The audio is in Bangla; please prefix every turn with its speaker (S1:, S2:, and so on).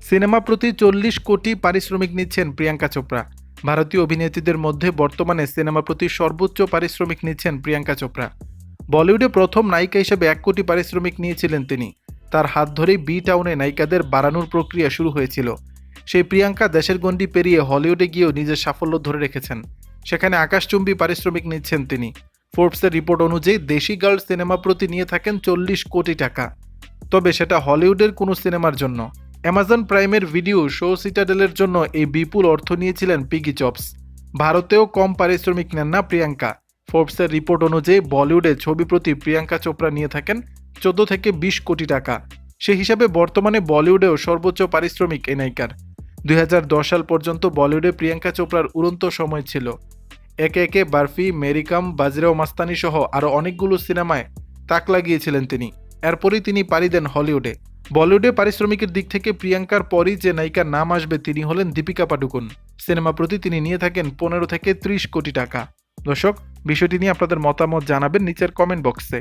S1: সিনেমা প্রতি 40 কোটি পারিশ্রমিক নিচ্ছেন প্রিয়াঙ্কা চোপড়া। ভারতীয় অভিনেত্রীদের মধ্যে বর্তমানে সিনেমা প্রতি সর্বোচ্চ পারিশ্রমিক নিচ্ছেন প্রিয়াঙ্কা চোপড়া। বলিউডে প্রথম নায়িকা হিসেবে 1 কোটি পারিশ্রমিক নিয়েছিলেন তিনি। তার হাত ধরেই বি টাউনে নায়িকাদের বাড়ানোর প্রক্রিয়া শুরু হয়েছিল। সেই প্রিয়াঙ্কা দেশের গণ্ডি পেরিয়ে হলিউডে গিয়েও নিজের সাফল্য ধরে রেখেছেন। সেখানে আকাশচুম্বী পারিশ্রমিক নিচ্ছেন তিনি। ফোর্বসের রিপোর্ট অনুযায়ী দেশি গার্ল সিনেমা প্রতি নিয়ে থাকেন 40 কোটি টাকা। তবে সেটা হলিউডের কোনো সিনেমার জন্য। অ্যামাজন প্রাইমের ভিডিও শো সিটাডেলের জন্য এই বিপুল অর্থ নিয়েছিলেন পিগি চপস। ভারতেও কম পারিশ্রমিক নেন না প্রিয়াঙ্কা। ফোর্বসের রিপোর্ট অনুযায়ী বলিউডে ছবি প্রতি প্রিয়াঙ্কা চোপড়া নিয়ে থাকেন 14 থেকে 20 কোটি টাকা। সে হিসাবে বর্তমানে বলিউডেও সর্বোচ্চ পারিশ্রমিক এই নায়িকার। 2010 সাল পর্যন্ত বলিউডে প্রিয়াঙ্কা চোপড়ার উড়ন্ত সময় ছিল। একে একে বারফি, মেরিকাম, বাজিরাও মাস্তানি সহ আরও অনেকগুলো সিনেমায় তাক লাগিয়েছিলেন তিনি। এরপরই তিনি পাড়ি দেন হলিউডে। বলিউডে পারিশ্রমিকের দিক থেকে প্রিয়াঙ্কার পরই যে নায়িকার নাম আসবে তিনি হলেন দীপিকা পাডুকোন। সিনেমা প্রতি তিনি নিয়ে থাকেন 15 থেকে 30 কোটি টাকা। দর্শক, বিষয়টি নিয়ে আপনাদের মতামত জানাবেন নিচের কমেন্ট বক্সে।